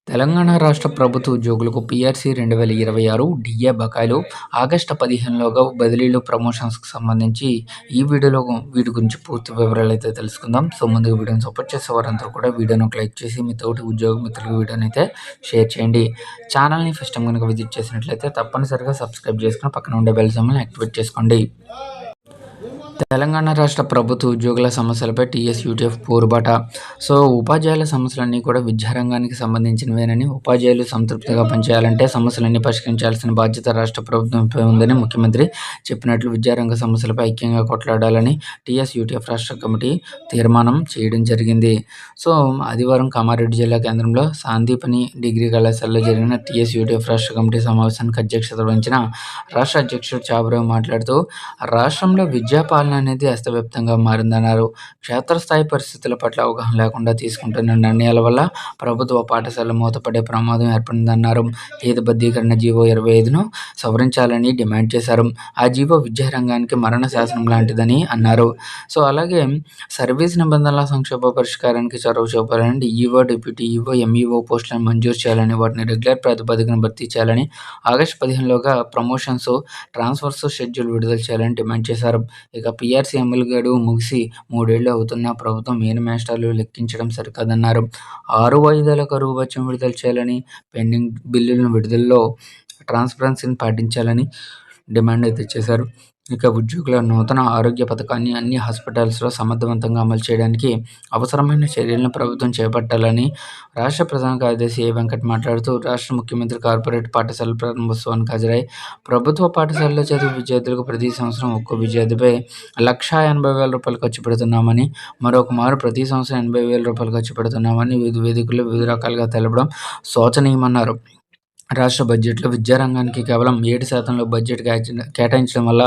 తెలంగాణ రాష్ట్ర ప్రభుత్వ ఉద్యోగులకు పీఆర్సీ 2026 డిఏ బకాయిలు ఆగస్టు 15లోగా బదిలీలు, ప్రమోషన్స్‌కి సంబంధించి ఈ వీడియోలో వీటి గురించి పూర్తి వివరాలైతే తెలుసుకుందాం. సో, ముందుగా వీడియోని సపోర్ట్ చేసే వారందరూ కూడా వీడియోని ఒక లైక్ చేసి మీ తోటి ఉద్యోగ మిత్రులకు వీడియోనైతే షేర్ చేయండి. ఛానల్‌ని ఫస్ట్ టైం గనుక విజిట్ చేసినట్లయితే తప్పనిసరిగా సబ్స్క్రైబ్ చేసుకొని పక్కన ఉండే బెల్ సింబల్‌ని యాక్టివేట్ చేసుకోండి. తెలంగాణ రాష్ట్ర ప్రభుత్వ ఉద్యోగుల సమస్యలపై టీఎస్-యూటీఎఫ్ పోరుబాట. సో, ఉపాధ్యాయుల సమస్యలన్నీ కూడా విద్యారంగానికి సంబంధించినవేనని, ఉపాధ్యాయులు సంతృప్తిగా పనిచేయాలంటే సమస్యలన్నీ పరిష్కరించాల్సిన బాధ్యత రాష్ట్ర ప్రభుత్వంపై ఉందని ముఖ్యమంత్రి చెప్పినట్లు విద్యారంగ సమస్యలపై ఐక్యంగా కొట్లాడాలని టీఎస్-యూటీఎఫ్ రాష్ట్ర కమిటీ తీర్మానం చేయడం జరిగింది. సో, ఆదివారం కామారెడ్డి జిల్లా కేంద్రంలో సాందీపని డిగ్రీ కళాశాలలో జరిగిన టీఎస్-యూటీఎఫ్ రాష్ట్ర కమిటీ సమావేశానికి అధ్యక్షత వహించిన రాష్ట్ర అధ్యక్షుడు చాబరావు మాట్లాడుతూ, రాష్ట్రంలో విద్యా పాలన అనేది అస్తవ్యస్తంగా మారిందన్నారు. క్షేత్రస్థాయి పరిస్థితుల పట్ల అవగాహన లేకుండా తీసుకుంటున్న నిర్ణయాల వల్ల ప్రభుత్వ పాఠశాలలు మూతపడే ప్రమాదం ఏర్పడిందన్నారు. హేతుబద్ధీకరణ జీవో 25ను సవరించాలని డిమాండ్ చేశారు. ఆ జీవో విద్యారంగానికి మరణ శాసనం లాంటిదని అన్నారు. సో, అలాగే సర్వీస్ నిబంధనల సంక్షోభ పరిష్కారానికి చొరవ చూపాలని డీఈఓ, డిప్యూటీ ఈఓ, ఎంఈఓ పోస్టులను మంజూరు చేయాలని, వాటిని రెగ్యులర్ ప్రాతిపదికన భర్తీ చేయాలని, ఆగస్టు 15లోగా ప్రమోషన్స్, ట్రాన్స్ఫర్స్ షెడ్యూల్ విడుదల చేయాలని డిమాండ్ చేశారు. ఇక పీఆర్సీ అమలు గడువు ముగిసి 3 ఏళ్లు అవుతున్నా ప్రభుత్వం మేనిఫెస్టోలు లెక్కించడం సరికాదన్నారు. 6 వాయిదాల కరువు భత్యం విడుదల చేయాలని, పెండింగ్ బిల్లుల విడుదలలో ట్రాన్స్పరెన్సీని పాటించాలని డిమాండ్ అయితే చేశారు. ఇక ఉద్యోగుల నూతన ఆరోగ్య పథకాన్ని అన్ని హాస్పిటల్స్‌లో సమర్థవంతంగా అమలు చేయడానికి అవసరమైన చర్యలను ప్రభుత్వం చేపట్టాలని రాష్ట్ర ప్రధాన కార్యదర్శి ఏ. వెంకట్ మాట్లాడుతూ, రాష్ట్ర ముఖ్యమంత్రి కార్పొరేట్ పాఠశాలల ప్రారంభోత్సవానికి హాజరై ప్రభుత్వ పాఠశాలలో చదివే విద్యార్థులకు ప్రతి సంవత్సరం ఒక్కో విద్యార్థిపై రూ. 1,80,000 ఖర్చు పెడుతున్నామని, మరొక మారు ప్రతి సంవత్సరం రూ. 80,000 ఖర్చు పెడుతున్నామని వివిధ వేదికల్లో వివిధ రకాలుగా తెలపడం శోచనీయమన్నారు. రాష్ట్ర బడ్జెట్‌లో విద్యారంగానికి కేవలం 7% బడ్జెట్ కేటాయించడం వల్ల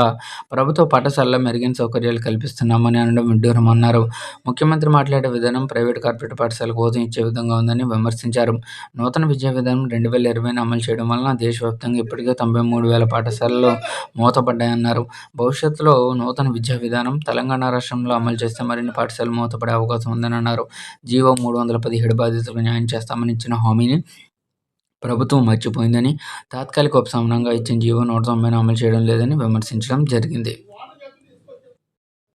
ప్రభుత్వ పాఠశాలల్లో మెరుగైన సౌకర్యాలు కల్పిస్తున్నామని అనడం విడ్డూరమన్నారు. ముఖ్యమంత్రి మాట్లాడే విధానం ప్రైవేటు, కార్పొరేట్ పాఠశాలకు ఊతం ఇచ్చే విధంగా ఉందని విమర్శించారు. నూతన విద్యా విధానం 2020ని అమలు చేయడం వలన దేశవ్యాప్తంగా ఇప్పటికే 93,000 పాఠశాలలు మూతపడ్డాయన్నారు. భవిష్యత్తులో నూతన విద్యా విధానం తెలంగాణ రాష్ట్రంలో అమలు చేస్తే మరిన్ని పాఠశాలలు మూతపడే అవకాశం ఉందని అన్నారు. జీవో 317 బాధితులకు న్యాయం చేస్తామని ఇచ్చిన హామీని ప్రభుత్వం మర్చిపోయిందని, తాత్కాలిక ఉపశమనంగా ఇచ్చిన జీవో 190ను అమలు చేయడం లేదని విమర్శించడం జరిగింది.